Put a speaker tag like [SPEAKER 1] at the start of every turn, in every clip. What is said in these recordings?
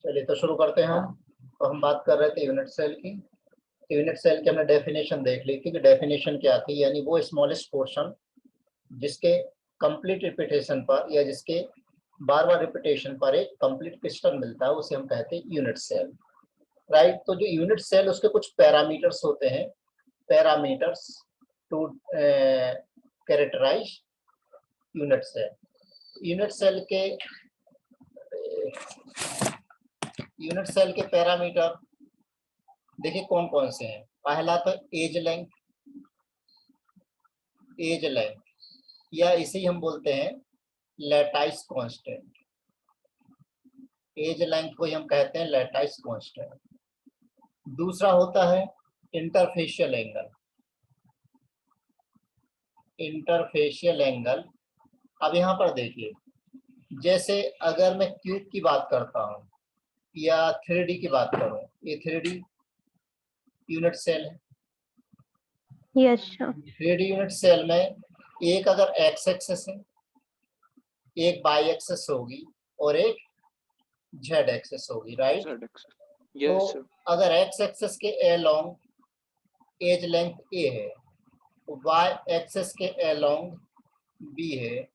[SPEAKER 1] चलिए तो शुरू करते हैं हम। तो हम बात कर रहे थे यूनिट सेल की। यूनिट सेल की हमने डेफिनेशन देख ली थी कि डेफिनेशन क्या थी, यानी वो स्मॉलेस्ट पोर्शन जिसके कंप्लीट रिपीटेशन पर या जिसके बार बार रिपीटेशन पर एक कंप्लीट क्रिस्टल मिलता है, उसे हम कहते हैं यूनिट सेल। राइट। तो जो यूनिट सेल उसके कुछ पैरामीटर्स होते हैं, parameters to characterise unit cell. Unit cell के पैरामीटर देखिए कौन कौन से हैं। पहला तो एज लेंथ या इसे ही हम बोलते हैं लैटाइस कांस्टेंट। एज लेंथ को ही हम कहते हैं लैटाइस कांस्टेंट। दूसरा होता है इंटरफेशियल एंगल। अब यहाँ पर देखिए, जैसे अगर मैं क्यूब की बात करता हूँ या 3D की बात करूँ, ये 3D यूनिट सेल है।
[SPEAKER 2] Yes sir.
[SPEAKER 1] 3D unit cell में एक अगर एक्स एक्सेस है, एक वाई एक्सेस होगी और एक जेड एक्सेस होगी, राइट। तो अगर एक्स एक्सेस के अलोंग एज लेंथ ए है, वाई एक्सेस के अलोंग बी है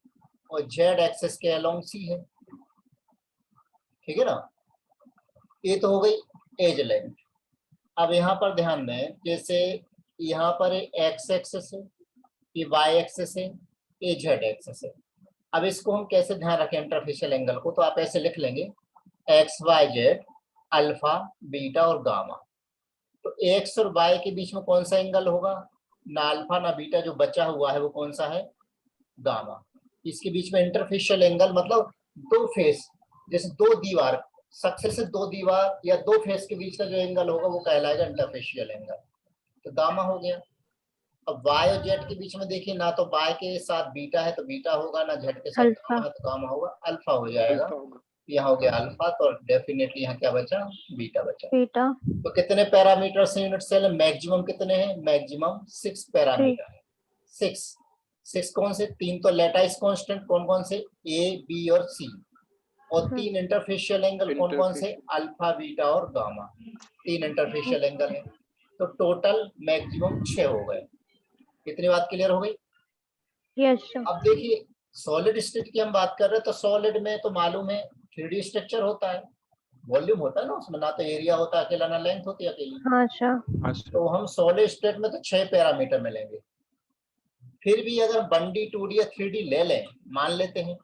[SPEAKER 1] और जेड एक्सेस के अलोंग सी है, ठीक है ना। ये तो हो गई एज लेंथ। अब यहाँ पर ध्यान दें, जैसे यहाँ पर एक्स एक्सेस है, ये वाई एक्सेस है, ये जेड एक्सेस है। अब इसको हम कैसे ध्यान रखें इंटरफेशियल एंगल को, तो आप ऐसे लिख लेंगे X Y Z alpha beta और गामा। तो एक्स और वाई के बीच में कौन सा एंगल होगा, ना अल्फा ना बीटा, जो बचा हुआ है वो कौन सा है, गामा। इसके बीच में इंटरफेशियल एंगल मतलब दो फेस, जैसे दो दीवार, सक्सेसिव दो दीवार या दो फेस के बीच का जो एंगल होगा वो कहलाएगा इंटरफेशियल एंगल, तो गामा हो गया। अब वाई और जेड के बीच में देखिए, ना तो वाई के साथ बीटा है तो बीटा होगा, ना जेड के साथ गामा है तो गामा होगा, अल्फा हो जाएगा। यहाँ हो गया अल्फा, तो डेफिनेटली यहाँ क्या बचा, बीटा बचा। तो कितने पैरामीटर्स हैं यूनिट सेल में, मैक्सिमम कितने हैं, मैक्सिमम 6 पैरामीटर है। 6 कौन से, 3 तो लैटाइस कांस्टेंट, कौन कौन से, ए बी और सी, और 3 इंटरफेशियल एंगल, कौन कौन से, अल्फा बीटा और गामा। 3 इंटरफेशियल एंगल है, तो टोटल मैक्सिमम 6 हो गए। इतनी बात क्लियर हो गई।
[SPEAKER 2] यस।
[SPEAKER 1] अब देखिए सॉलिड स्टेट की हम बात कर रहे हैं, तो सॉलिड में तो मालूम है 3D स्ट्रक्चर होता है, वॉल्यूम होता है ना उसमें, ना तो एरिया होता है अकेला, ना लेंथ होती है अकेली।
[SPEAKER 2] हाँ सर।
[SPEAKER 1] तो हम सॉलिड स्टेट में तो 6 पैरामीटर मिलेंगे। फिर भी अगर 1D 2D या 3D ले लें, मान लेते हैं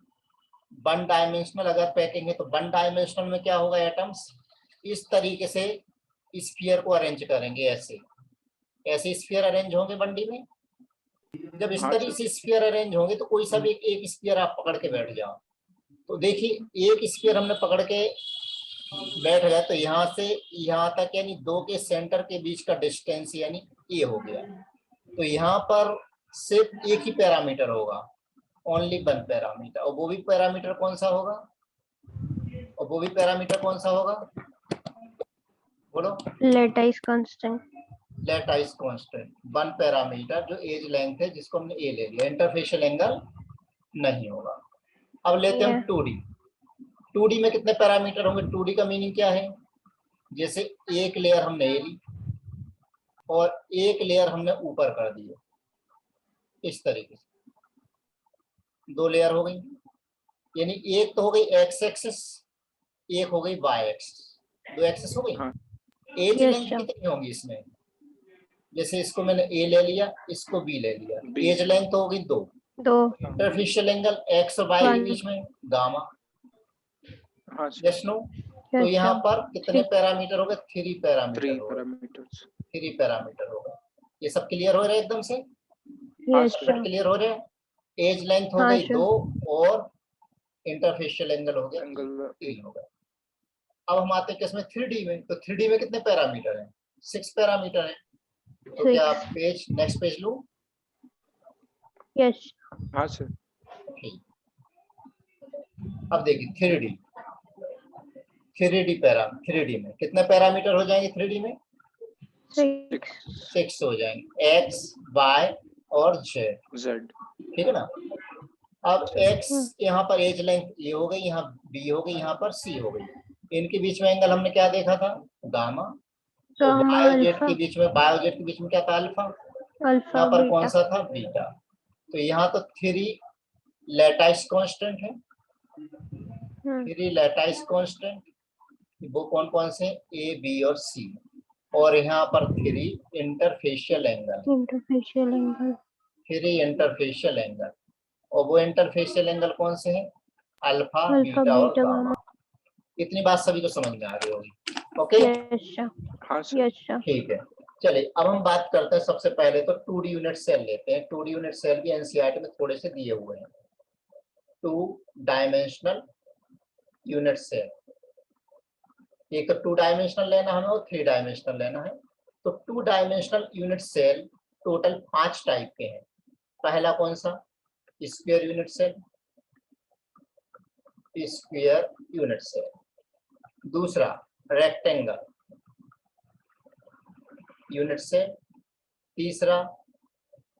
[SPEAKER 1] 1 डायमेंशनल अगर पैकिंग है, तो 1 डायमेंशनल में क्या होगा, एटम्स इस तरीके से स्फीयर को अरेंज करेंगे, ऐसे स्फीयर अरेंज होंगे 1D में। जब इस तरीके से स्फीयर अरेंज होंगे तो कोई सा भी एक स्फीयर आप पकड़ के बैठ जाओ, तो देखिए एक स्फीयर हमने पकड़ के बैठ गया, तो यहाँ से यहाँ तक यानी दो के सेंटर के बीच का डिस्टेंस यानी ए हो गया। तो यहाँ पर सिर्फ एक ही पैरामीटर होगा, ओनली 1 पैरामीटर, और वो भी पैरामीटर कौन सा होगा, बोलो,
[SPEAKER 2] लैटाइस कांस्टेंट।
[SPEAKER 1] लैटाइस कांस्टेंट 1 पैरामीटर जो एज लेंथ है, जिसको हमने ए ले लिया, इंटरफेशियल एंगल नहीं होगा। अब लेते हैं हम 2D में कितने पैरामीटर होंगे। 2D का मीनिंग क्या है, जैसे एक लेयर हमने ये ली और एक लेयर हमने ऊपर कर दी, इस तरीके से 2 लेयर हो गई, यानी एक तो हो गई एक्स एक्सिस, एक हो गई वाई एक्सिस, 2 एक्सिस हो गई। एज लेंथ कितनी होगी इसमें, जैसे इसको मैंने ए ले लिया, इसको बी ले लिया, एज लेंथ हो गई 2। इंटरफेशियल एंगल एक्स और वाई के बीच में गामा, यस नो। तो यहाँ पर कितने पैरामीटर हो गए, 3 पैरामीटर हो गए, 3 पैरामीटर हो गए। ये सब क्लियर हो रहे हैं एकदम से, क्लियर हो रहे हैं। एज लेंथ हो गई 2 और इंटरफेशियल एंगल हो गया 3 हो गए। अब हम आते हैं किसमें, 3D में। तो 3D में कितने पैरामीटर हैं, 6 पैरामीटर हैं। तो क्या आप पेज नेक्स्ट पेज लूं,
[SPEAKER 2] यस।
[SPEAKER 3] हाँ सर।
[SPEAKER 1] अब देखिए 3D में कितने पैरामीटर हो जाएंगे, 3D में 6 हो जाएंगे, एक्स वाई और जेड, ठीक है ना। अब एक्स यहाँ पर एज लेंथ ये हो गई, यहाँ बी हो गई, यहाँ पर सी हो गई। इनके बीच में एंगल हमने क्या देखा था, गामा। तो
[SPEAKER 2] गामा
[SPEAKER 1] बायोजेट
[SPEAKER 2] अल्फा
[SPEAKER 1] के बीच में, बायोजेट के बीच में क्या था, अल्फा।
[SPEAKER 2] अल्फा
[SPEAKER 1] यहाँ पर कौन
[SPEAKER 2] बीटा।
[SPEAKER 1] सा था, बीटा। तो यहाँ तो 3 लैटिस कांस्टेंट है, 3 लैटिस कांस्टेंट। वो कौन कौन से, ए बी और सी। और यहाँ पर 3 interfacial angle,
[SPEAKER 2] interfacial angle
[SPEAKER 1] 3 interfacial angle. और वो इंटरफेशियल एंगल कौन से हैं, अल्फा,
[SPEAKER 2] अल्फा
[SPEAKER 1] बीटा और
[SPEAKER 2] बीटा
[SPEAKER 1] गामा।
[SPEAKER 2] गामा।
[SPEAKER 1] इतनी बात सभी को समझ में आ रही होगी। Okay,
[SPEAKER 2] yes sir.
[SPEAKER 3] हाँ सर।
[SPEAKER 2] Yes sir.
[SPEAKER 1] ठीक है। चलिए अब हम बात करते हैं, सबसे पहले तो 2D यूनिट सेल लेते हैं। 2D यूनिट सेल भी एनसीईआरटी में थोड़े से दिए हुए हैं। 2 डायमेंशनल यूनिट सेल, एक तो 2 डायमेंशनल लेना हमें और 3 डायमेंशनल लेना है। तो 2 dimensional unit cell total 5 type के हैं। पहला कौन सा, square unit cell, square unit cell. दूसरा रेक्टेंगल यूनिट सेल। तीसरा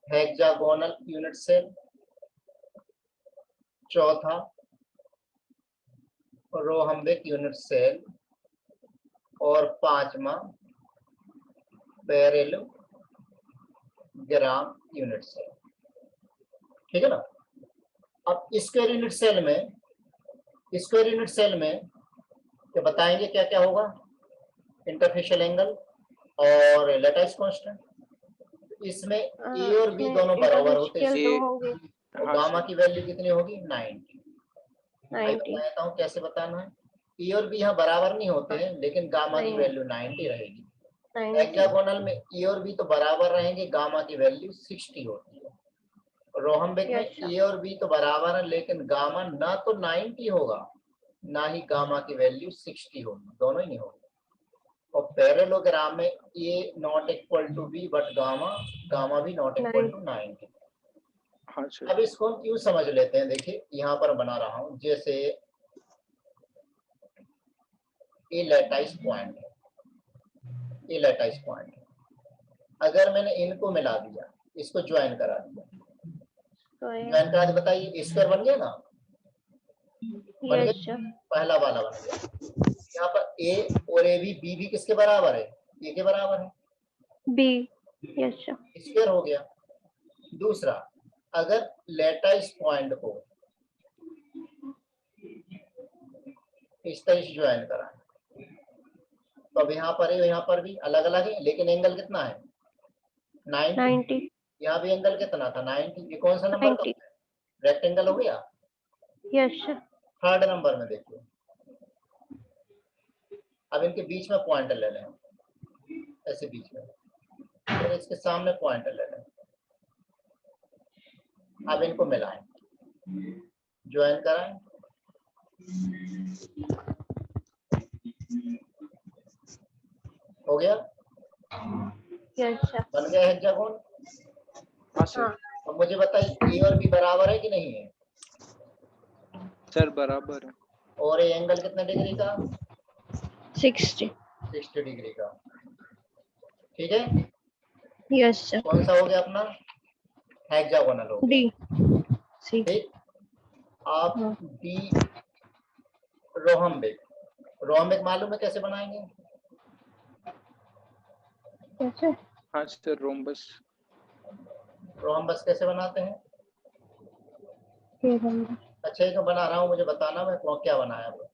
[SPEAKER 1] हेक्सागोनल यूनिट सेल। चौथा रोहम्बिक यूनिट सेल। और पांचवा पैरेललोग्राम यूनिट सेल। ठीक है ना। अब स्क्वायर यूनिट सेल में, स्क्वायर यूनिट सेल में क्या बताएंगे, क्या क्या होगा, इंटरफेशियल एंगल और लैटिस कांस्टेंट। इसमें ए और बी दोनों बराबर होते हैं।
[SPEAKER 2] इंटरफेशियल 2 होंगे।
[SPEAKER 1] और
[SPEAKER 3] हाँ
[SPEAKER 1] गामा
[SPEAKER 3] सर।
[SPEAKER 1] की वैल्यू कितनी होगी, 90। मैं
[SPEAKER 2] 90।
[SPEAKER 1] बताता हूँ कैसे बताना है। ए और बी यहाँ बराबर नहीं होते हैं, लेकिन गामा की
[SPEAKER 2] नहीं।
[SPEAKER 1] वैल्यू 90 रहेगी।
[SPEAKER 2] 90।
[SPEAKER 1] हेक्सागोनल में ए और बी तो बराबर रहेंगे, गामा की वैल्यू 60 होती है। रोहम्बिक में
[SPEAKER 2] यस सर।
[SPEAKER 1] ए और बी तो बराबर है, लेकिन गामा ना तो 90 होगा, ना ही गामा की वैल्यू 60 होगी, दोनों ही नहीं होगी। और पैरेललोग्राम में a not equal to b but gamma, gamma भी नॉट इक्वल टू 90।
[SPEAKER 3] हाँ सर।
[SPEAKER 1] अब इसको हम यूं समझ लेते हैं, देखिए यहाँ पर बना रहा हूं, जैसे ए लैटिस पॉइंट है, ए लैटिस पॉइंट है। अगर मैंने इनको मिला दिया, इसको ज्वाइन करा दिया, ज्वाइन करा दिया, बताइए स्क्वायर बन गया ना, बन
[SPEAKER 2] यस
[SPEAKER 1] गया,
[SPEAKER 2] सर।
[SPEAKER 1] पहला वाला बन गया। यहाँ पर ए और ए भी, बी भी किसके बराबर है, ए के बराबर है,
[SPEAKER 2] बी। Yes sir.
[SPEAKER 1] स्क्वायर हो गया। दूसरा, अगर लैटिस पॉइंट को इस तरह से ज्वाइन करा, तो अब यहाँ पर है, यहाँ पर भी अलग अलग है, लेकिन एंगल कितना है, 90।
[SPEAKER 2] 90।
[SPEAKER 1] यहाँ भी एंगल कितना था, 90। ये कौन सा नंबर का
[SPEAKER 2] 90।
[SPEAKER 1] रेक्टेंगल हो गया।
[SPEAKER 2] Yes sir.
[SPEAKER 1] थर्ड नंबर में देखिए, अब इनके बीच में पॉइंट ले लें, ऐसे बीच में, फिर इसके सामने पॉइंट ले लें। अब इनको मिलाएं, ज्वाइन कराएं, हो गया,
[SPEAKER 2] यस सर।
[SPEAKER 1] बन गया हेक्सागोन।
[SPEAKER 3] हाँ सर।
[SPEAKER 2] हाँ
[SPEAKER 1] अब मुझे बताइए ए और बी बराबर है कि नहीं है,
[SPEAKER 3] सर बराबर है।
[SPEAKER 1] और ये एंगल कितने डिग्री का,
[SPEAKER 2] 60।
[SPEAKER 1] 60 डिग्री का। ठीक है,
[SPEAKER 2] यस सर।
[SPEAKER 1] कौन सा हो गया अपना, हेक्सागोनल हो गया।
[SPEAKER 2] डी। सी।
[SPEAKER 1] ठीक, आप
[SPEAKER 2] हाँ।
[SPEAKER 1] डी रोहम्बिक, रोहम्बिक मालूम है कैसे बनाएंगे,
[SPEAKER 2] कैसे?
[SPEAKER 3] हाँ सर। रोम्बस।
[SPEAKER 1] रोहम्बस कैसे बनाते हैं।
[SPEAKER 2] ये नंबर।
[SPEAKER 1] अच्छा, ये तो बना रहा हूँ, मुझे बताना मैं क्या बनाया वो,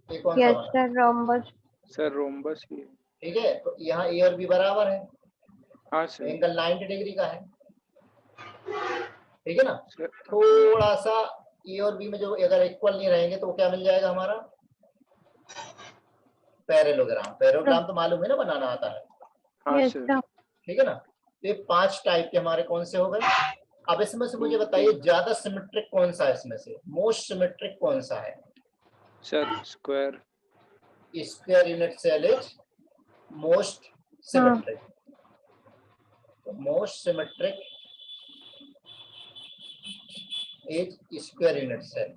[SPEAKER 1] ये कौन सा
[SPEAKER 2] यस
[SPEAKER 1] बना।
[SPEAKER 2] सर। रोम्बस।
[SPEAKER 3] सर रोम्बस ही है।
[SPEAKER 1] ठीक है, तो यहाँ ए और बी बराबर है,
[SPEAKER 3] हाँ सर।
[SPEAKER 1] एंगल 90 डिग्री का है। ठीक है ना।
[SPEAKER 3] सर
[SPEAKER 1] थोड़ा सा ए और बी में जो अगर इक्वल नहीं रहेंगे तो क्या मिल जाएगा हमारा, पैरेललोग्राम। पैरेललोग्राम तो मालूम है ना, बनाना आता है।
[SPEAKER 3] हाँ
[SPEAKER 2] यस
[SPEAKER 3] सर।
[SPEAKER 2] सर।
[SPEAKER 1] ठीक है ना। ये 5 टाइप के हमारे कौन से हो गए। अब इसमें से मुझे बताइए ज्यादा सिमेट्रिक कौन सा है, इसमें से मोस्ट सिमेट्रिक कौन सा है।
[SPEAKER 3] Sir square.
[SPEAKER 1] Square unit cell is most symmetric. Most symmetric is square unit cell.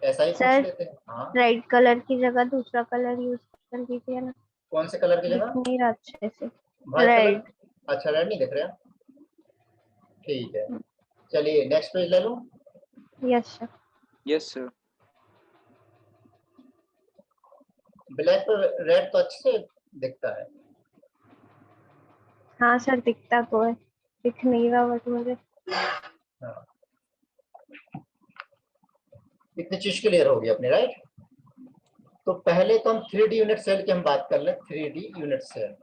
[SPEAKER 1] ऐसा ही पूछ
[SPEAKER 2] सर
[SPEAKER 1] लेते हैं। हाँ,
[SPEAKER 2] रेड कलर की जगह दूसरा कलर यूज कर दीजिए ना,
[SPEAKER 1] कौन से कलर की
[SPEAKER 2] दिख
[SPEAKER 1] जगह,
[SPEAKER 2] नहीं रहा अच्छे से।
[SPEAKER 1] White colour.
[SPEAKER 2] रेड।
[SPEAKER 1] अच्छा, रेड नहीं दिख रहा, ठीक है। चलिए नेक्स्ट पेज ले लूं।
[SPEAKER 2] Yes sir.
[SPEAKER 3] Yes sir.
[SPEAKER 1] Black पर रेड तो अच्छे से दिखता है।
[SPEAKER 2] हाँ सर दिखता तो है, दिख नहीं रहा बट मुझे।
[SPEAKER 1] हाँ, इतनी चीज क्लियर होगी अपनी, राइट। तो पहले तो हम 3D यूनिट सेल की हम बात कर ले। 3D यूनिट सेल,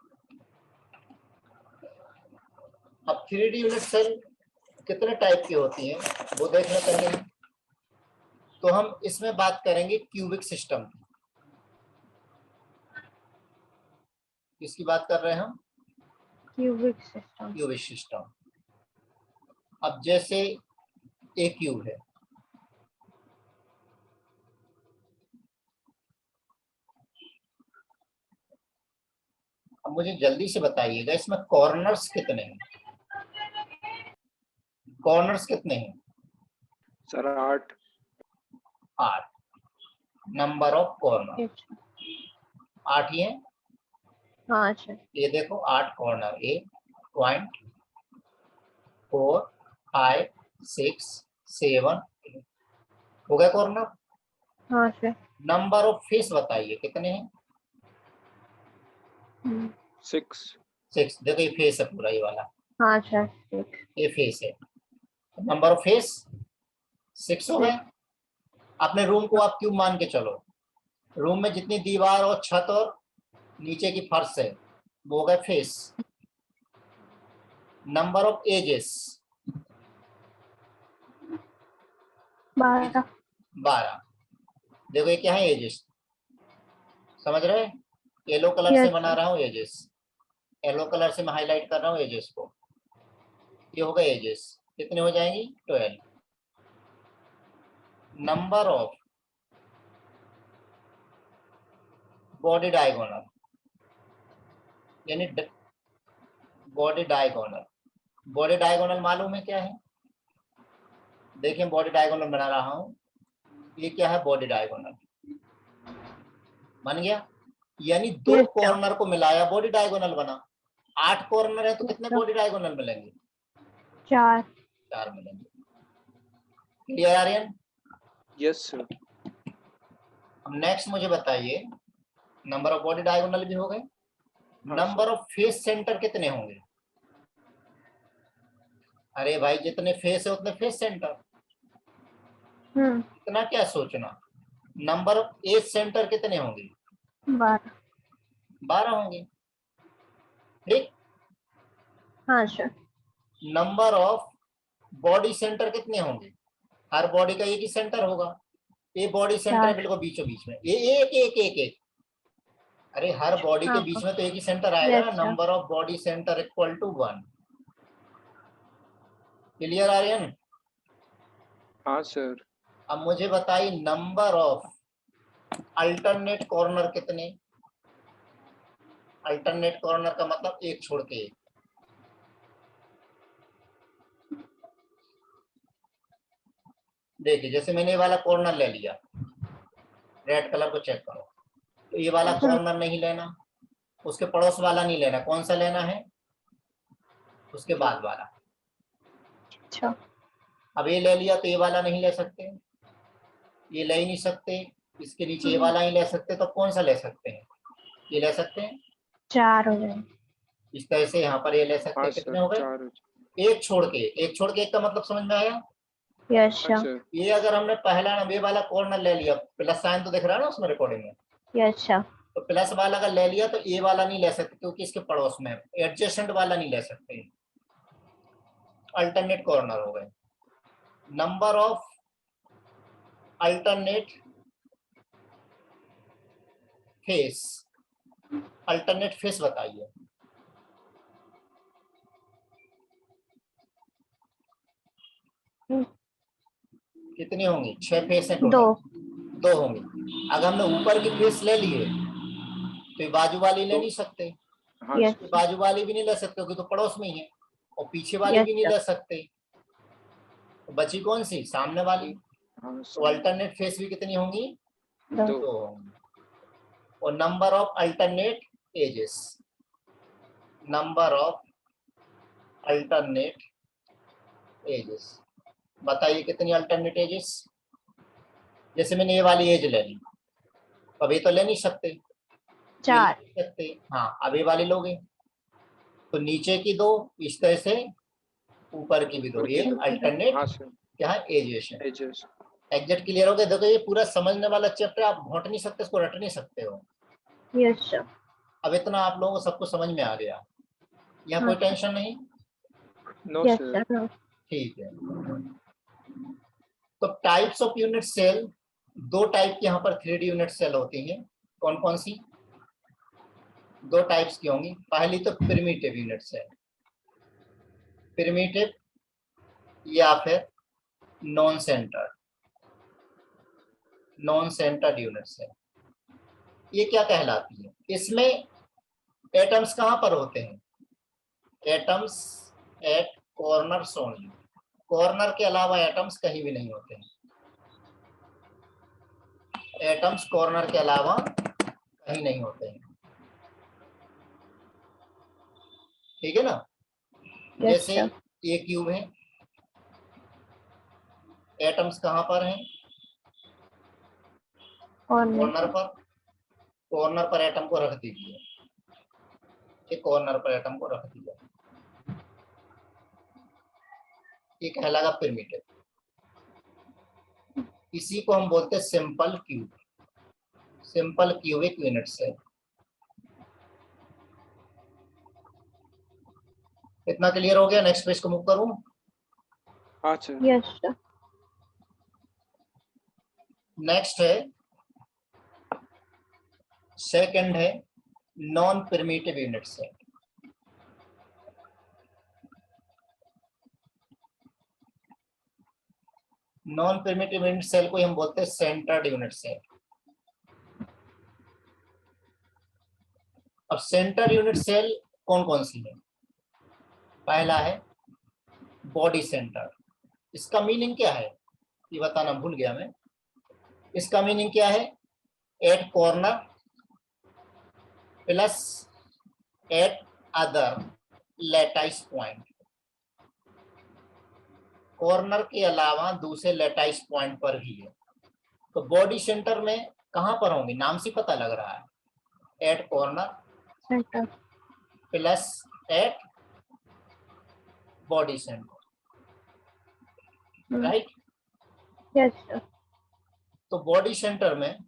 [SPEAKER 1] अब 3D यूनिट सेल कितने टाइप की होती हैं वो देखना पहले। तो हम इसमें बात करेंगे क्यूबिक सिस्टम की। किसकी बात कर रहे हैं हम?
[SPEAKER 2] Cubic system.
[SPEAKER 1] Cubic system. अब जैसे एक क्यूब है, अब मुझे जल्दी से बताइएगा इसमें कॉर्नर्स कितने हैं? कॉर्नर्स कितने हैं?
[SPEAKER 3] सर 8।
[SPEAKER 1] 8। नंबर ऑफ कॉर्नर 8 ही है।
[SPEAKER 2] हाँ सर।
[SPEAKER 1] ये देखो 8 कॉर्नर, 8.4 5 6 7 हो गए कॉर्नर।
[SPEAKER 2] हाँ सर।
[SPEAKER 1] नंबर ऑफ फेस बताइए कितने हैं?
[SPEAKER 3] 6।
[SPEAKER 1] 6। देखो ये फेस है पूरा, ये वाला
[SPEAKER 2] हाँ सर 6।
[SPEAKER 1] ये फेस है। नंबर ऑफ फेस 6 हो गए। अपने रूम को आप क्यूब मान के चलो। रूम में जितनी दीवार और छत और नीचे की फर्श है वो हो गए फेस। Number of edges
[SPEAKER 2] 12।
[SPEAKER 1] 12। देखो ये क्या है एजेस, समझ रहे हैं? येलो कलर से
[SPEAKER 2] यस
[SPEAKER 1] बना
[SPEAKER 2] सर।
[SPEAKER 1] रहा हूँ एजेस, येलो कलर से मैं हाईलाइट कर रहा हूँ एजेस को। ये हो गए एजेस, कितने हो जाएंगी? 12। नंबर ऑफ बॉडी डायगोनल, यानी बॉडी डायगोनल। बॉडी डायगोनल मालूम है क्या है? देखिए बॉडी डायगोनल बना रहा हूँ। ये क्या है? बॉडी डायगोनल बन गया, यानी 2
[SPEAKER 2] यस सर।
[SPEAKER 1] कॉर्नर को मिलाया बॉडी डायगोनल बना। 8 कॉर्नर है तो
[SPEAKER 2] यस
[SPEAKER 1] कितने
[SPEAKER 2] सर।
[SPEAKER 1] बॉडी डायगोनल मिलेंगे?
[SPEAKER 2] 4।
[SPEAKER 1] 4 मिलेंगे। क्लियर आर्यन?
[SPEAKER 3] Yes sir.
[SPEAKER 1] अब नेक्स्ट मुझे बताइए, नंबर ऑफ बॉडी डायगोनल भी हो गए।
[SPEAKER 3] हाँ,
[SPEAKER 1] नंबर ऑफ फेस सेंटर कितने होंगे? अरे भाई जितने फेस है उतने फेस सेंटर, इतना क्या सोचना। नंबर ऑफ एज सेंटर कितने होंगे?
[SPEAKER 2] 12।
[SPEAKER 1] 12 होंगे, ठीक।
[SPEAKER 2] हाँ sir.
[SPEAKER 1] Number of body centre कितने होंगे? हर बॉडी का एक ही सेंटर होगा। ये बॉडी सेंटर है
[SPEAKER 2] 4।
[SPEAKER 1] बिल्कुल बीचों बीच में, ये एक एक एक एक। अरे हर बॉडी के
[SPEAKER 2] हाँ
[SPEAKER 1] बीच में तो एक ही सेंटर आएगा
[SPEAKER 2] यस
[SPEAKER 1] ना।
[SPEAKER 2] Sir.
[SPEAKER 1] Number of body centre equal to 1। Clear Aryan?
[SPEAKER 3] हाँ सर।
[SPEAKER 1] अब मुझे बताइए नंबर ऑफ अल्टरनेट कॉर्नर कितने? अल्टरनेट कॉर्नर का मतलब एक छोड़ के एक। देखिए जैसे मैंने ये वाला कॉर्नर ले लिया, रेड कलर को चेक करो, तो ये वाला
[SPEAKER 3] हाँ सर।
[SPEAKER 1] कॉर्नर नहीं लेना, उसके पड़ोस वाला नहीं लेना, कौन सा लेना है? उसके बाद वाला।
[SPEAKER 2] अच्छा।
[SPEAKER 1] अब ये ले लिया तो ये वाला नहीं ले सकते, ये ले ही नहीं सकते। इसके नीचे ये वाला ही ले सकते, तो कौन सा ले सकते हैं? ये ले सकते हैं।
[SPEAKER 2] 4 हो गए।
[SPEAKER 1] इस तरह से यहाँ पर ये ले सकते
[SPEAKER 3] हाँ
[SPEAKER 1] हैं।
[SPEAKER 3] सर।
[SPEAKER 1] कितने हो गए?
[SPEAKER 3] 4।
[SPEAKER 1] एक छोड़ के एक, छोड़ के एक का मतलब समझ में आया?
[SPEAKER 2] यस
[SPEAKER 3] हाँ
[SPEAKER 2] सर।
[SPEAKER 3] सर।
[SPEAKER 1] ये अगर हमने पहला ये वाला कॉर्नर ले लिया, प्लस साइन तो दिख रहा है ना उसमें रिकॉर्डिंग में,
[SPEAKER 2] यस सर।
[SPEAKER 1] तो प्लस वाला अगर ले लिया तो ये वाला नहीं ले सकते क्योंकि इसके पड़ोस में एडजेसेंट वाला नहीं ले सकते। अल्टरनेट कॉर्नर हो गए। Number of alternate face, alternate face बताइए। कितनी होंगी? 6 फेस है
[SPEAKER 2] 2।
[SPEAKER 1] टोटल। 2 होंगी। अगर हमने ऊपर की फेस ले लिए तो ये बाजू वाली ले नहीं सकते,
[SPEAKER 3] हाँ
[SPEAKER 2] यस
[SPEAKER 3] सर।
[SPEAKER 1] बाजू वाली भी नहीं ले सकते क्योंकि तो पड़ोस में ही है, और पीछे वाली
[SPEAKER 2] यस
[SPEAKER 1] भी नहीं
[SPEAKER 2] सर।
[SPEAKER 1] ले सकते, तो बची कौन सी? सामने वाली।
[SPEAKER 3] हाँ
[SPEAKER 1] तो अल्टरनेट फेस भी कितनी होंगी?
[SPEAKER 2] 2।
[SPEAKER 1] 2 होंगी। और number of alternate edges, number of alternate edges बताइए कितनी अल्टरनेट एजेस? जैसे मैंने ये वाली एज ले ली, अब ये तो ले नहीं सकते,
[SPEAKER 2] 4
[SPEAKER 1] सकते, हाँ अब ये वाली लोगे तो नीचे की 2, इस तरह से ऊपर की भी 2, ये अल्टरनेट
[SPEAKER 3] हाँ सर,
[SPEAKER 1] क्या है, एजिएशन।
[SPEAKER 3] एजेस।
[SPEAKER 1] एग्जैक्ट क्लियर हो गया। देखो ये पूरा समझने वाला चैप्टर, आप घोट नहीं सकते, इसको रट नहीं सकते हो।
[SPEAKER 2] Yes sir.
[SPEAKER 1] अब इतना आप लोगों को सब कुछ समझ में आ गया, यहाँ
[SPEAKER 2] हाँ,
[SPEAKER 1] कोई टेंशन नहीं।
[SPEAKER 3] No
[SPEAKER 2] yes
[SPEAKER 3] sir.
[SPEAKER 2] सर।
[SPEAKER 1] ठीक है, तो types of unit cell, 2 type की यहाँ पर 3D यूनिट सेल होती हैं। कौन कौन सी? 2 टाइप्स की होंगी। पहली तो प्रिमिटिव यूनिट सेल, प्रिमिटिव या फिर non centred, non centred unit cell. ये क्या कहलाती है? इसमें एटम्स कहां पर होते हैं? Atoms at corners only, corner के अलावा एटम्स कहीं भी नहीं होते हैं। एटम्स कॉर्नर के अलावा कहीं नहीं होते हैं, ठीक है ना।
[SPEAKER 2] यस
[SPEAKER 1] जैसे
[SPEAKER 2] सर।
[SPEAKER 1] ये क्यूब है, एटम्स कहां पर हैं? कॉर्नर पर, कॉर्नर पर एटम को रख दीजिए, ये कॉर्नर पर एटम को रख दिया, ये कहलाएगा प्रिमिटिव। इसी को हम बोलते हैं simple cube, simple cubic unit cell. इतना क्लियर हो गया? नेक्स्ट पेज को मूव करूं?
[SPEAKER 3] हाँ सर।
[SPEAKER 2] Yes sir.
[SPEAKER 1] नेक्स्ट है, सेकंड है non primitive unit cell. Non primitive unit cell को हम बोलते हैं सेंटर्ड यूनिट सेल। अब सेंटर यूनिट सेल कौन कौन सी है? पहला है बॉडी सेंटर। इसका मीनिंग क्या है ये बताना भूल गया मैं। इसका मीनिंग क्या है? At corner plus at other lattice point, corner के अलावा दूसरे लैटाइस पॉइंट पर भी है। तो बॉडी सेंटर में कहां पर होंगे? नाम से पता लग रहा है, at corner
[SPEAKER 2] centre.
[SPEAKER 1] Plus at body centre, right.
[SPEAKER 2] Yes sir.
[SPEAKER 1] तो बॉडी सेंटर में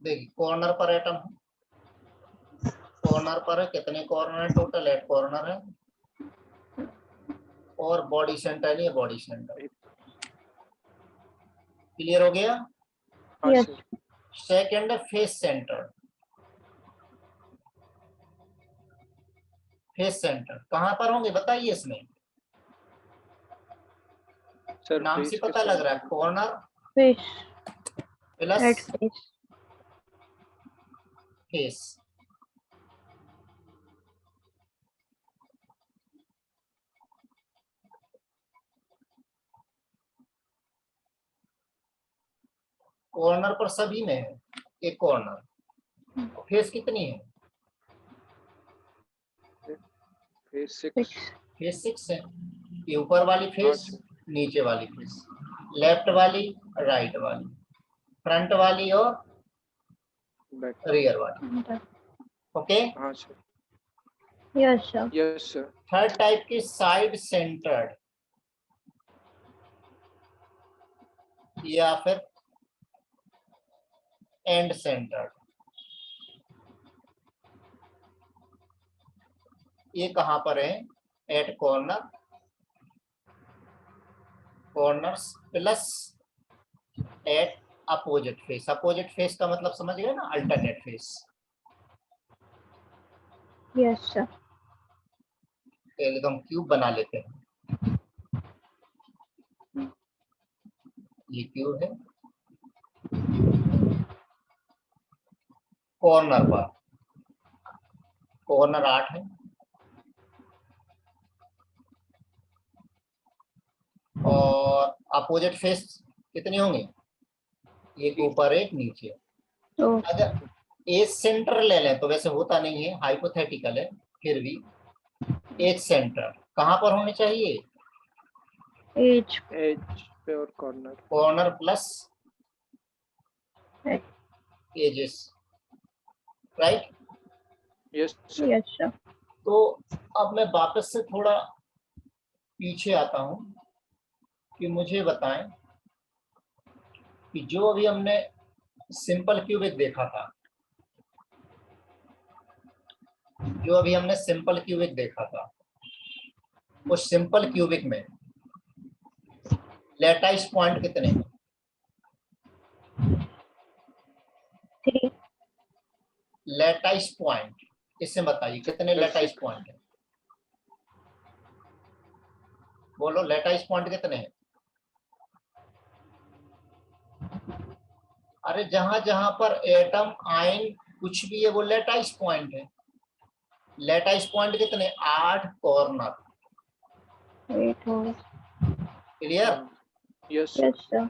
[SPEAKER 1] देखिए कॉर्नर पर एटम है, कॉर्नर पर है, कितने कॉर्नर है? टोटल 8 कॉर्नर है, और बॉडी सेंटर नहीं है, बॉडी सेंटर। क्लियर हो गया?
[SPEAKER 3] हाँ
[SPEAKER 2] यस।
[SPEAKER 3] सर।
[SPEAKER 1] सेकंड है फेस सेंटर। फेस सेंटर कहां पर होंगे बताइए इसमें?
[SPEAKER 3] सर
[SPEAKER 1] नाम से
[SPEAKER 3] फेस के
[SPEAKER 1] पता लग रहा है,
[SPEAKER 3] centre.
[SPEAKER 1] Corner
[SPEAKER 2] fish.
[SPEAKER 1] Plus
[SPEAKER 2] red fish.
[SPEAKER 1] Face. Corner पर सभी में है एक कॉर्नर। फेस कितनी है?
[SPEAKER 3] फेस 6।
[SPEAKER 2] फिश।
[SPEAKER 1] फेस 6 है। ये ऊपर वाली
[SPEAKER 3] हाँ
[SPEAKER 1] फेस,
[SPEAKER 3] सर।
[SPEAKER 1] नीचे वाली फेस, लेफ्ट वाली, राइट वाली, फ्रंट वाली और
[SPEAKER 3] बैक।
[SPEAKER 1] रियर वाली। ओके।
[SPEAKER 3] हाँ sir.
[SPEAKER 2] Yes sir.
[SPEAKER 3] Yes sir.
[SPEAKER 1] Third type की साइड सेंटर्ड या फिर एंड सेंटर्ड। ये कहां पर है? At corner, corners plus at opposite face. Opposite face का मतलब समझ गए ना, अल्टरनेट फेस।
[SPEAKER 2] Yes sir.
[SPEAKER 1] एकदम क्यूब बना लेते हैं। ये क्यूब है, कॉर्नर पर कॉर्नर 8 है, और अपोजिट फेस कितने होंगे? एक ऊपर एक नीचे।
[SPEAKER 2] तो
[SPEAKER 1] अगर एज सेंटर ले लें तो वैसे होता नहीं है, हाइपोथेटिकल है, फिर भी एज सेंटर कहाँ पर होने चाहिए?
[SPEAKER 2] एज
[SPEAKER 3] पे और corner.
[SPEAKER 1] Corner plus
[SPEAKER 2] Right.
[SPEAKER 1] Edges, right?
[SPEAKER 3] Yes sir.
[SPEAKER 2] Yes, sir.
[SPEAKER 1] तो अब मैं वापस से थोड़ा पीछे आता हूं कि मुझे बताएं कि जो अभी हमने सिंपल क्यूबिक देखा था, जो अभी हमने सिंपल क्यूबिक देखा था, उस सिंपल क्यूबिक में लैटाइस पॉइंट कितने हैं?
[SPEAKER 2] 3.
[SPEAKER 1] लैटाइस पॉइंट इससे बताइए कितने लैटाइस पॉइंट है? बोलो लैटाइस पॉइंट कितने हैं? अरे जहां जहां पर एटम आयन कुछ भी है वो लैटाइस पॉइंट है। लैटाइस पॉइंट कितने? 8 corner.
[SPEAKER 2] 8 holes.
[SPEAKER 1] Clear?
[SPEAKER 3] Yes
[SPEAKER 2] Yes, sir.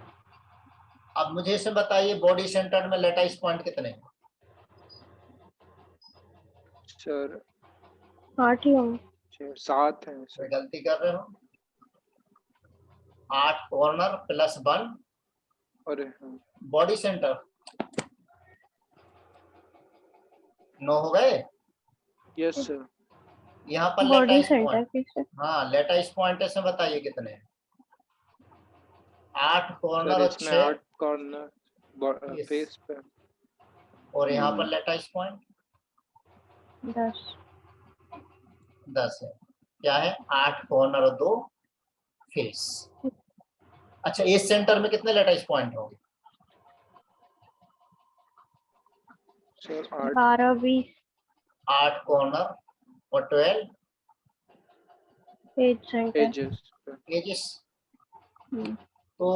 [SPEAKER 1] अब मुझे इसे बताइए बॉडी सेंटर में लैटाइस पॉइंट कितने हैं?
[SPEAKER 3] सर
[SPEAKER 2] 8 ही होंगे.
[SPEAKER 3] 7 हैं
[SPEAKER 1] मैं
[SPEAKER 3] सर।
[SPEAKER 1] गलती कर रहे हो। 8 कॉर्नर प्लस 1
[SPEAKER 3] अरे
[SPEAKER 1] बॉडी सेंटर, 9 हो गए।
[SPEAKER 3] Yes sir.
[SPEAKER 1] यहाँ पर
[SPEAKER 2] बॉडी
[SPEAKER 1] लैटाइस
[SPEAKER 2] सेंटर
[SPEAKER 1] पॉइंट,
[SPEAKER 2] किससे?
[SPEAKER 1] हाँ लैटाइस पॉइंट से बताइए कितने हैं? 8
[SPEAKER 3] सर
[SPEAKER 1] कॉर्नर और
[SPEAKER 3] इसमें
[SPEAKER 1] 6
[SPEAKER 3] 8 कॉर्नर
[SPEAKER 1] Yes.
[SPEAKER 3] फेस पे।
[SPEAKER 1] और यहाँ पर लैटाइस पॉइंट
[SPEAKER 2] 10.
[SPEAKER 1] 10 है। क्या है? 8 कॉर्नर और 2 फेस। अच्छा इस सेंटर में कितने लैटाइस पॉइंट होंगे?
[SPEAKER 3] सर 8
[SPEAKER 2] 12, 20.
[SPEAKER 1] 8 कॉर्नर और 12
[SPEAKER 2] एज सेंटर.
[SPEAKER 3] एजेस पे।
[SPEAKER 1] एजेस। तो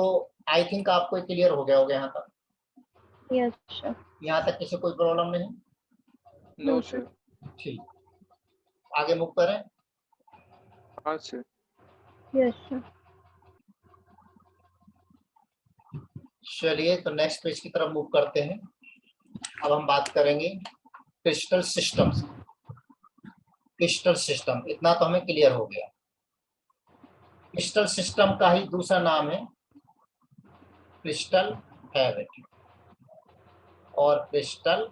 [SPEAKER 1] आई थिंक आपको क्लियर हो गया होगा यहाँ तक।
[SPEAKER 2] Yes sir.
[SPEAKER 1] यहाँ तक किसी कोई प्रॉब्लम नहीं?
[SPEAKER 3] No sir.
[SPEAKER 1] ठीक, आगे मूव करें।
[SPEAKER 3] हाँ सर।
[SPEAKER 2] Yes sir.
[SPEAKER 1] चलिए तो नेक्स्ट पेज की तरफ मूव करते हैं। अब हम बात करेंगे क्रिस्टल सिस्टम्स। क्रिस्टल सिस्टम इतना तो हमें क्लियर हो गया। क्रिस्टल सिस्टम का ही दूसरा नाम है क्रिस्टल हैबिट और क्रिस्टल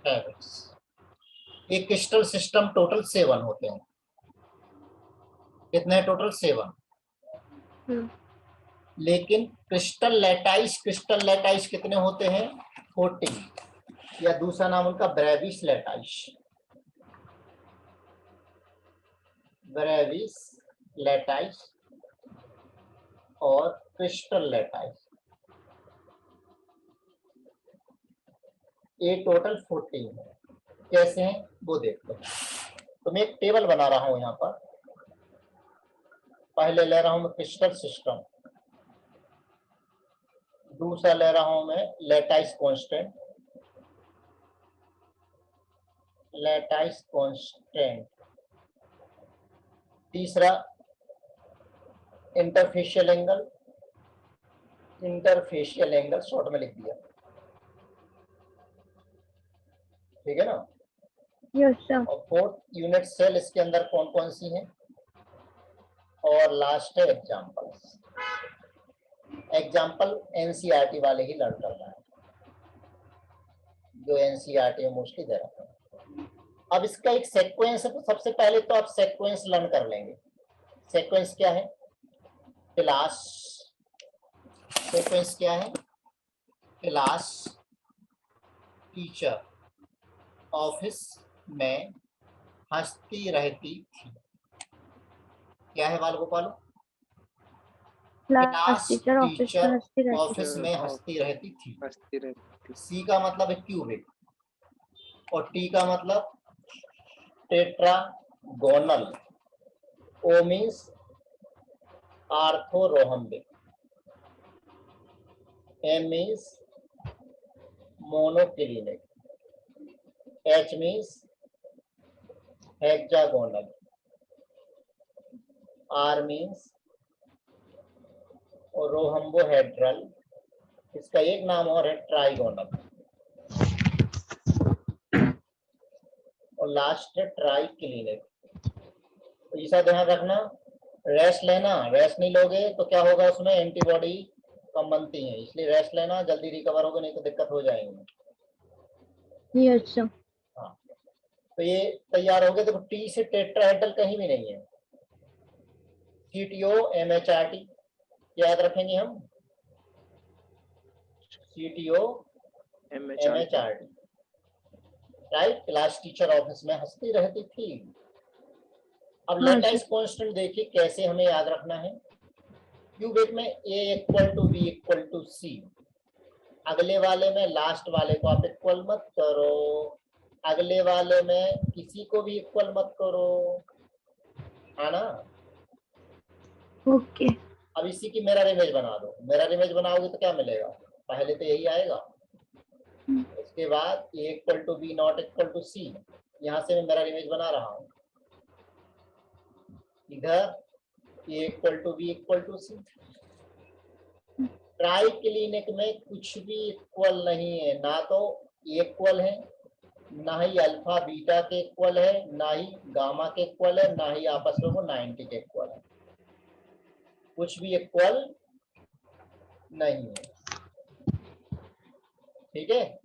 [SPEAKER 1] हैबिट्स। ये क्रिस्टल सिस्टम टोटल 7 होते हैं। कितने टोटल? 7। लेकिन क्रिस्टल लैटाइस कितने होते हैं? 14, या दूसरा नाम उनका ब्रेविस लैटाइस और क्रिस्टल लैटाइस, ये टोटल 14 है। कैसे हैं वो देखते हैं। तो मैं एक टेबल बना रहा हूं यहाँ पर। पहले ले रहा हूं मैं क्रिस्टल सिस्टम, दूसरा ले रहा हूं मैं लैटाइस कांस्टेंट, तीसरा इंटरफेशियल एंगल शॉर्ट में लिख दिया, ठीक है ना।
[SPEAKER 2] Yes sir.
[SPEAKER 1] और 4th यूनिट सेल इसके अंदर कौन कौन सी हैं, और लास्ट है एग्जाम्पल एनसीईआरटी वाले ही लर्न करना है, जो एनसीईआरटी में मोस्टली दे रहा है। अब इसका एक सीक्वेंस है, तो सबसे पहले तो आप सीक्वेंस लर्न कर लेंगे। सीक्वेंस क्या है? क्लास। सीक्वेंस क्या है? क्लास, टीचर, ऑफिस में हंसती रहती थी। क्या है बाल गोपाल?
[SPEAKER 2] क्लास टीचर ऑफिस में हंसती रहती.
[SPEAKER 1] ऑफिस में हंसती रहती थी।
[SPEAKER 3] हंसती रहती।
[SPEAKER 1] सी का मतलब है क्यूबिक, और टी का मतलब tetragonal, O means orthorhombic, M means monoclinic, H means hexagonal, R means rhombohedral, इसका एक नाम और है ट्राइगोनल। और लास्ट है ट्राइक्लिनिक। तो ऐसा ध्यान रखना, रेस्ट लेना, रेस्ट नहीं लोगे तो क्या होगा, उसमें एंटीबॉडी कम बनती है, इसलिए रेस्ट लेना, जल्दी रिकवर होगा, नहीं तो दिक्कत हो जाएंगी।
[SPEAKER 2] Yes sir.
[SPEAKER 1] हाँ, तो ये तैयार हो गए। देखो टी से टेट्राहेड्रल कहीं भी नहीं है, CTO MHRT याद रखेंगे हम, CTO MHRT, right. Class teacher office में हंसती रहती थी। अब
[SPEAKER 2] हाँ
[SPEAKER 1] लेटाइस
[SPEAKER 2] सर।
[SPEAKER 1] कांस्टेंट देखिए कैसे हमें याद रखना है। क्यूबिक में A equal to B equal to C, अगले वाले में लास्ट वाले को आप इक्वल मत करो, अगले वाले में किसी को भी इक्वल मत करो, है ना।
[SPEAKER 2] ओके।
[SPEAKER 1] अब इसी की मिरर इमेज बना दो, मिरर इमेज बनाओगे तो क्या मिलेगा, पहले तो यही आएगा, उसके बाद A equal to B not equal to C, यहाँ से मैं मिरर इमेज बना रहा हूँ, इधर A equal to B equal to C। Triclinic में कुछ भी इक्वल नहीं है, ना तो इक्वल है, ना ही अल्फा बीटा के इक्वल है, ना ही गामा के इक्वल है, ना ही आपस में वो 90 के इक्वल है, कुछ भी इक्वल नहीं है, ठीक है।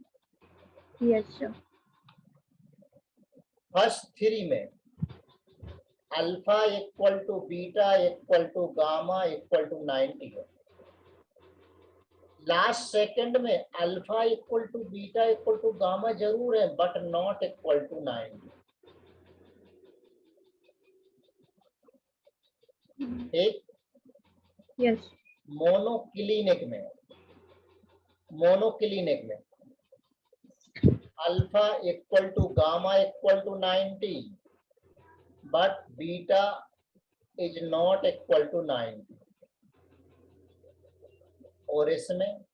[SPEAKER 2] Yes sir.
[SPEAKER 1] फर्स्ट थ्री में alpha equal to beta equal to gamma equal to 90 है, लास्ट सेकंड में alpha equal to beta equal to gamma जरूर है बट नॉट इक्वल टू 90, ठीक।
[SPEAKER 2] यस।
[SPEAKER 1] मोनोक्लिनिक में alpha equal to gamma equal to 90 but beta is not equal to 90, और इसमें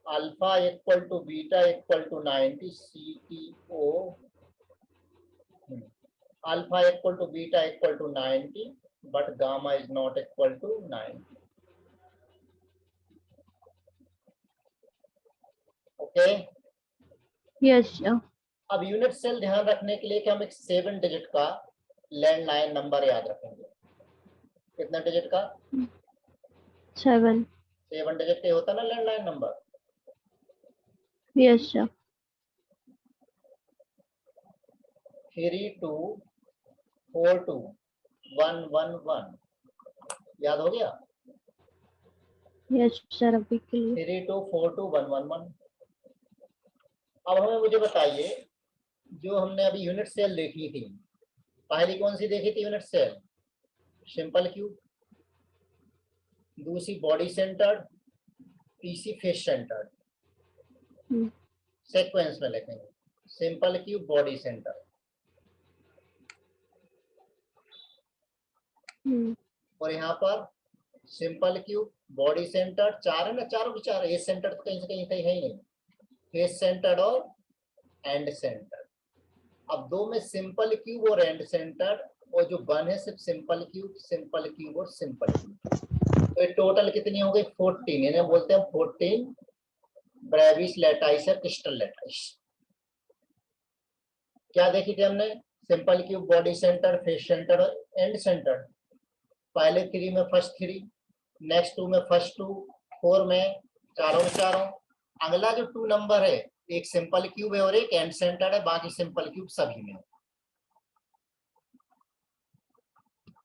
[SPEAKER 1] alpha equal to beta equal to 90, CTO, alpha equal to beta equal to 90 but gamma is not equal to 90, okay.
[SPEAKER 2] Yes sir.
[SPEAKER 1] अब unit cell ध्यान रखने के लिए कि हम एक 7 डिजिट का लैंडलाइन नंबर याद रखेंगे। कितना डिजिट का?
[SPEAKER 2] 7।
[SPEAKER 1] 7 डिजिट का होता ना लैंडलाइन नंबर।
[SPEAKER 2] Yes sir.
[SPEAKER 1] 32421111 याद हो गया?
[SPEAKER 2] यस सर अभी के लिए।
[SPEAKER 1] 32421111। अब हमें मुझे बताइए, जो हमने अभी यूनिट सेल देखी थी, पहली कौन सी देखी थी यूनिट सेल? सिंपल क्यूब, दूसरी बॉडी सेंटर्ड, तीसरी फेस सेंटर्ड। सीक्वेंस में लिखेंगे, सिंपल क्यूब, बॉडी सेंटर, और यहाँ पर सिंपल क्यूब, बॉडी सेंटर, चार है ना, चारों के चार। एज सेंटर तो कहीं से कहीं है ही नहीं, फेस सेंटर्ड और एंड सेंटर। अब दो में सिंपल क्यूब और एंड सेंटर, और जो वन है सिर्फ सिंपल क्यूब और सिंपल क्यूब। तो ये टोटल कितनी हो गई? 14। इन्हें बोलते हैं 14 ब्रेविस लैटाइस या क्रिस्टल लैटाइस। क्या देखी थी हमने? Simple cube, body centre, face centre और एंड सेंटर। पहले 3 में फर्स्ट 3, नेक्स्ट 2 में फर्स्ट 2, 4 में चारों। अगला जो 2 नंबर है, एक सिंपल क्यूब है और एक एंड सेंटर है, बाकी सिंपल क्यूब सभी में।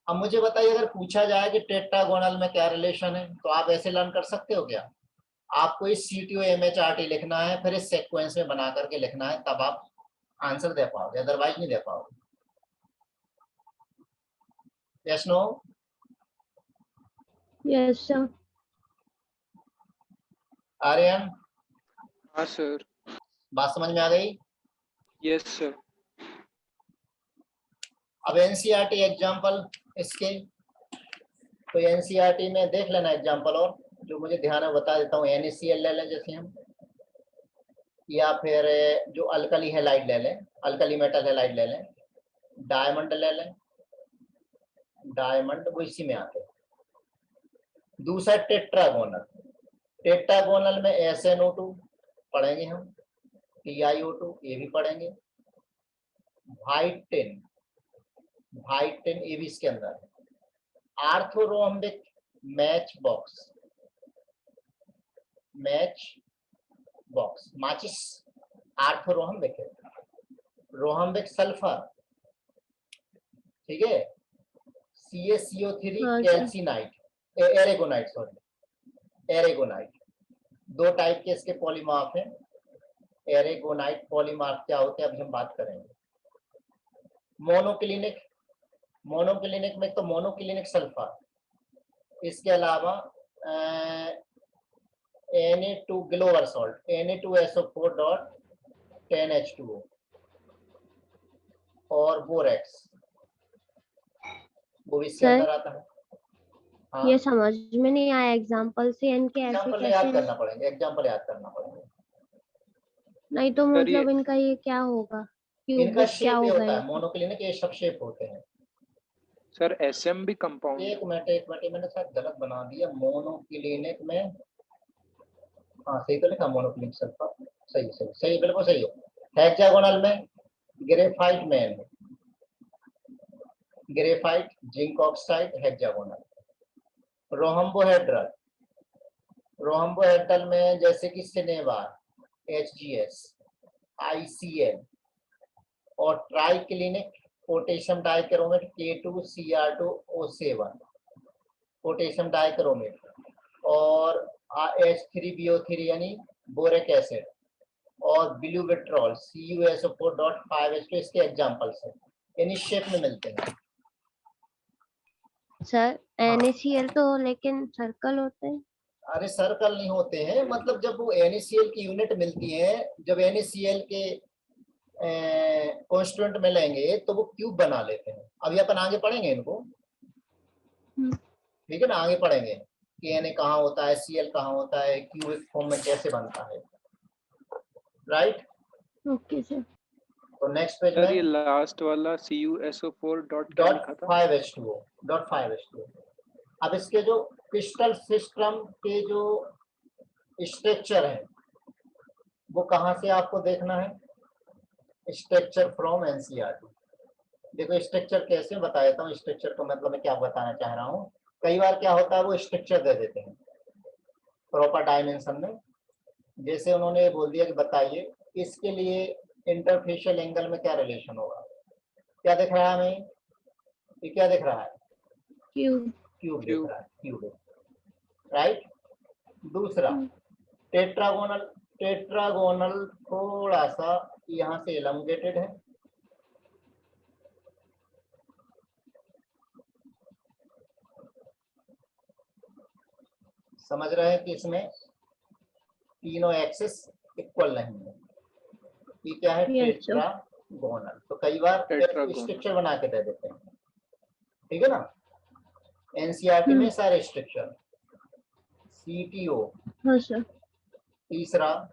[SPEAKER 1] अब मुझे बताइए, अगर पूछा जाए कि टेट्रागोनल में क्या रिलेशन है, तो आप ऐसे लर्न कर सकते हो क्या? आपको इस CTO MHRT लिखना है, फिर इस सीक्वेंस में बना करके लिखना है, तब आप आंसर दे पाओगे, अदरवाइज नहीं दे पाओगे। Yes no?
[SPEAKER 2] Yes sir.
[SPEAKER 1] Aryan,
[SPEAKER 3] हाँ सर।
[SPEAKER 1] बात समझ में आ गई?
[SPEAKER 3] Yes sir.
[SPEAKER 1] अब NCERT एग्जाम्पल इसके, तो NCERT में देख लेना एग्जाम्पल, और जो मुझे ध्यान है बता देता हूँ। NaCl ले लें जैसे हम, या फिर जो अल्कली हैलाइड ले लें, अल्कली मेटल हैलाइड ले लें, डायमंड ले लें, डायमंड वो इसी में आते हैं। दूसरा टेट्रागोनल में SnO2 पढ़ेंगे हम, TiO2 ये भी पढ़ेंगे, वाइटिन, वाइटिन ये भी इसके अंदर है। आर्थोरोम्बिक मैच बॉक्स, मैच बॉक्स, माचिस आर्थोरोम्बिक है। रोहम्बिक सल्फर, ठीक है, CaCO3
[SPEAKER 2] हाँ सर।
[SPEAKER 1] कैल्सिनाइट, एरेगोनाइट, सॉरी एरेगोनाइट, दो टाइप के इसके पॉलीमार्फ हैं। एरेगोनाइट पॉलीमार्फ क्या होते हैं अभी हम बात करेंगे। मोनोक्लिनिक, मोनोक्लिनिक में तो मोनोक्लिनिक सल्फर, इसके अलावा Na2 ग्लोअर सॉल्ट, Na2SO4.10H2O और बोरेक्स, वो भी इसके
[SPEAKER 2] सर
[SPEAKER 1] अंदर आता है। हाँ,
[SPEAKER 2] ये समझ में नहीं आया, एग्जांपल से इनके ऐसे
[SPEAKER 1] एग्जाम्पल याद
[SPEAKER 2] कैसे?
[SPEAKER 1] करना पड़ेंगे, एग्जाम्पल याद करना पड़ेगा।
[SPEAKER 2] नहीं तो
[SPEAKER 3] सर ये
[SPEAKER 2] मतलब इनका ये क्या होगा,
[SPEAKER 1] इनका
[SPEAKER 2] क्यूबिक क्या
[SPEAKER 1] शेप ये
[SPEAKER 2] होगा
[SPEAKER 1] होता है,
[SPEAKER 2] इनका?
[SPEAKER 1] मोनोक्लिनिक ये सब शेप होते हैं।
[SPEAKER 3] सर SM भी कंपाउंड है।
[SPEAKER 1] एक मिनट मैंने शायद गलत बना दिया। मोनोक्लिनिक में, हाँ सही तो लिखा, मोनोक्लिनिक सल्फर, सही सही सही, बिल्कुल सही है। हेक्सागोनल में graphite main, graphite, zinc oxide, hexagonal. Rhombohedral, rhombohedral में जैसे कि सिनेवार, HGS, ICL और triclinic potassium dichromate, K2Cr2O7 potassium dichromate, और H3BO3 यानी बोरिक एसिड, और ब्यूविट्रॉल CuSO4.5H2 इसके एग्जांपल्स हैं, यानी शेप में मिलते हैं।
[SPEAKER 2] सर
[SPEAKER 1] हाँ,
[SPEAKER 2] NaCl तो लेकिन सर्कल होते हैं।
[SPEAKER 1] अरे सर्कल नहीं होते हैं, मतलब जब वो NaCl की यूनिट मिलती है, जब NaCl के कॉन्स्टिट्यूएंट में लेंगे तो वो क्यूब बना लेते हैं। अभी अपन आगे पढ़ेंगे इनको, ठीक है ना, आगे पढ़ेंगे कि Na कहाँ होता है, Cl कहाँ होता है, क्यूबिक फॉर्म में कैसे बनता है, राइट।
[SPEAKER 2] Okay sir.
[SPEAKER 1] तो नेक्स्ट पेज
[SPEAKER 3] सर ये
[SPEAKER 1] में
[SPEAKER 3] लास्ट वाला CuSO4 डॉट क्या लिखा था?
[SPEAKER 1] .5H2O. अब इसके जो क्रिस्टल सिस्टम के जो स्ट्रक्चर है वो कहाँ से आपको देखना है, स्ट्रक्चर फ्रॉम NCERT। देखो स्ट्रक्चर कैसे बता देता हूँ, स्ट्रक्चर को मतलब मैं क्या बताना चाह रहा हूँ। कई बार क्या होता है वो स्ट्रक्चर दे देते हैं प्रॉपर डायमेंशन में, जैसे उन्होंने बोल दिया कि बताइए इसके लिए इंटरफेशियल एंगल में क्या रिलेशन होगा। क्या दिख रहा है हमें, ये क्या दिख रहा है,
[SPEAKER 2] क्यूब।
[SPEAKER 1] क्यूब दिख
[SPEAKER 3] क्यूब।
[SPEAKER 1] रहा है, क्यूब, राइट। दूसरा टेट्रागोनल, टेट्रागोनल थोड़ा सा यहाँ से एलंगेटेड है, समझ रहे हैं कि इसमें तीनों एक्सिस इक्वल नहीं है। ये क्या है,
[SPEAKER 2] यस सर।
[SPEAKER 1] टेट्रागोनल। तो कई बार
[SPEAKER 3] टेट्रागोनल।
[SPEAKER 1] स्ट्रक्चर बना के दे देते हैं, ठीक है ना। NCERT में सारे स्ट्रक्चर, CTO।
[SPEAKER 2] हाँ सर।
[SPEAKER 1] तीसरा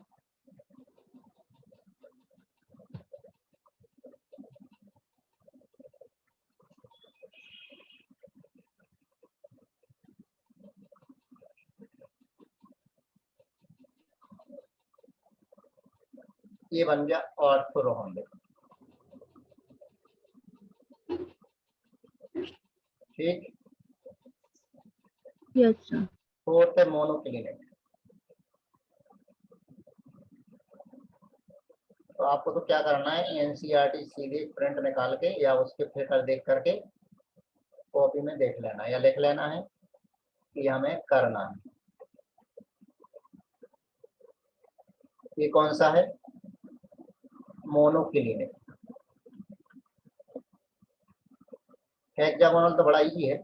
[SPEAKER 1] ये बन गया ऑर्थोरोम्बिक, ठीक।
[SPEAKER 2] Yes sir.
[SPEAKER 1] फोर्थ है मोनोक्लिनिक। तो आपको तो क्या करना है, NCERT सीधे प्रिंट निकाल के या उसके फिगर देख करके कॉपी में देख लेना है या लिख लेना है कि हमें करना है। ये कौन सा है, मोनोक्लिनिक। हेक्सागोनल तो बड़ा इजी है,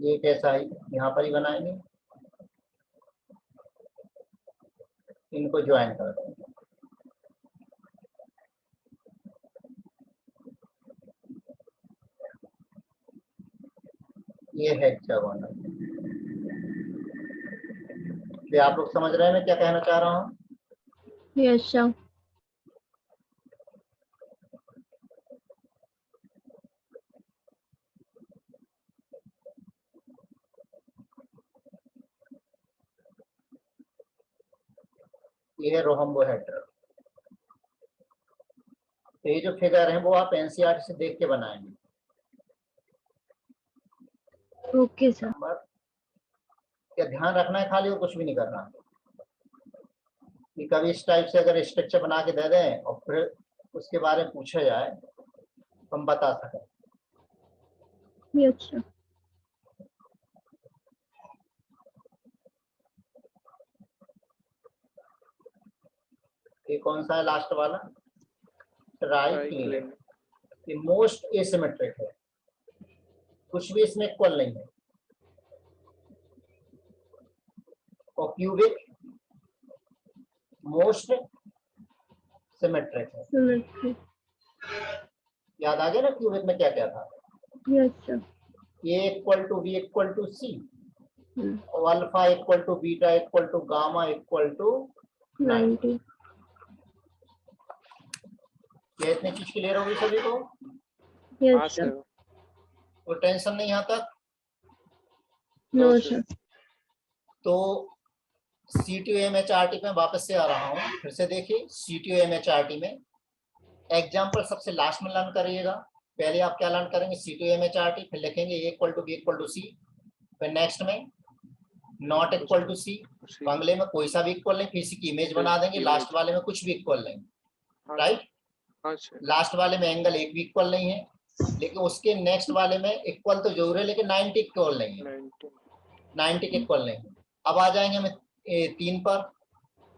[SPEAKER 1] ये कैसा है, यहाँ पर ही बनाएंगे, इनको ज्वाइन कर देंगे। ये हेक्सागोनल। ये आप लोग समझ रहे हैं मैं क्या कहना चाह रहा हूँ।
[SPEAKER 2] Yes sir.
[SPEAKER 1] ये है रोहम्बोहेड्रल। ये जो फिगर है वो आप एनसीईआरटी से देख के बनाएंगे।
[SPEAKER 2] Okay sir.
[SPEAKER 1] नंबर क्या ध्यान रखना है खाली, और कुछ भी नहीं करना कि कभी इस टाइप से अगर स्ट्रक्चर बना के दे दें और फिर उसके बारे में पूछा जाए तो हम बता सकें।
[SPEAKER 2] Yes sir.
[SPEAKER 1] ये कौन सा है लास्ट वाला? ट्राइक्लिन। ये मोस्ट एसिमेट्रिक है, कुछ भी इसमें इक्वल नहीं है। और क्यूबिक मोस्ट सिमेट्रिक है।
[SPEAKER 2] सिमेट्रिक।
[SPEAKER 1] याद आ गया ना क्यूबिक में क्या क्या था?
[SPEAKER 2] Yes sir.
[SPEAKER 1] A equal to b equal to c, और alpha equal to beta equal to gamma equal to 90। ये इतनी चीज क्लियर होगी सभी को?
[SPEAKER 2] Yes sir.
[SPEAKER 1] कोई टेंशन नहीं यहाँ तक?
[SPEAKER 2] No sir.
[SPEAKER 1] तो CTO-MHRT में वापस से आ रहा हूँ, फिर से देखिए। CTO-MHRT में एग्जाम्पल सबसे लास्ट में लर्न करिएगा। पहले आप क्या लर्न करेंगे? CTO-MHRT, फिर लिखेंगे A equal to b equal to c, फिर नेक्स्ट में नॉट इक्वल टू सी, बंगले में कोई सा भी इक्वल नहीं, फिर की इमेज बना देंगे, लास्ट वाले में कुछ भी इक्वल नहीं, राइट? लास्ट वाले में एंगल एक भी इक्वल नहीं है, लेकिन उसके नेक्स्ट वाले में इक्वल तो जरूर है, लेकिन 90 इक्वल नहीं है, 90 के इक्वल नहीं है। अब आ जाएंगे हम 3 पर।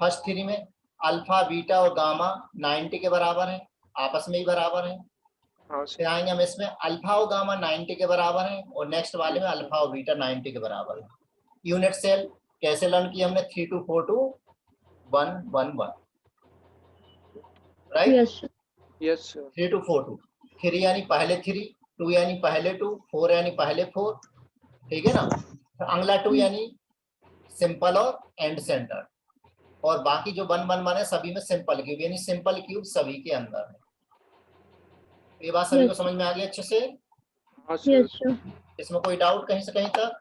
[SPEAKER 1] फर्स्ट 3 में अल्फा बीटा और गामा 90 के बराबर है, आपस में ही बराबर है। फिर आएंगे हम इसमें अल्फा और गामा 90 के बराबर है, और नेक्स्ट वाले में अल्फा और बीटा 90 के बराबर है। यूनिट सेल कैसे लर्न किया हमने? 3 2 4 2 1 1 1, राइट?
[SPEAKER 2] Yes sir.
[SPEAKER 1] 3 2 4 2, 3 यानी पहले 3, 2 यानी पहले 2, 4 यानी पहले 4, ठीक है ना? तो अगला 2 यानी सिंपल और एंड सेंटर, और बाकी जो 1 1 1 है सभी में सिंपल क्यूब, यानी सिंपल क्यूब सभी के अंदर है। ये बात सभी को समझ में आ गई अच्छे से?
[SPEAKER 2] Yes sir.
[SPEAKER 1] इसमें कोई डाउट कहीं से कहीं तक?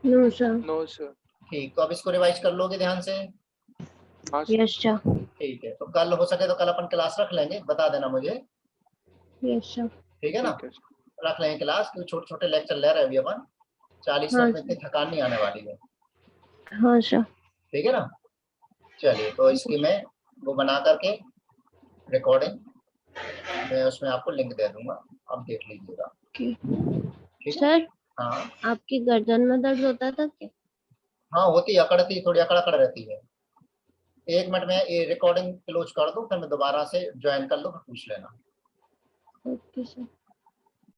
[SPEAKER 2] No sir.
[SPEAKER 3] No sir.
[SPEAKER 1] ठीक, तो अब इसको रिवाइज कर लोगे ध्यान से?
[SPEAKER 2] Yes sir.
[SPEAKER 1] ठीक है, तो कल हो सके तो कल अपन क्लास रख लेंगे, बता देना मुझे।
[SPEAKER 2] Yes sir.
[SPEAKER 1] ठीक है ना? रख लेंगे क्लास, क्योंकि छोटे छोटे लेक्चर ले रहे हैं अभी अपन। 40 मिनट में इतनी थकान नहीं आने वाली है।
[SPEAKER 2] हाँ सर।
[SPEAKER 1] ठीक है ना? चलिए, तो इसकी मैं वो बना करके रिकॉर्डिंग मैं उसमें आपको लिंक दे दूंगा, आप देख लीजिएगा। ठीक है
[SPEAKER 2] सर?
[SPEAKER 1] हाँ,
[SPEAKER 2] आपकी गर्दन में दर्द होता था क्या?
[SPEAKER 1] हाँ होती, अकड़ती, थोड़ी अकड़ अकड़ रहती है। 1 मिनट में ये रिकॉर्डिंग क्लोज कर दूं, फिर मैं दोबारा से ज्वाइन कर लूँ, पूछ लेना।
[SPEAKER 2] Okay sir.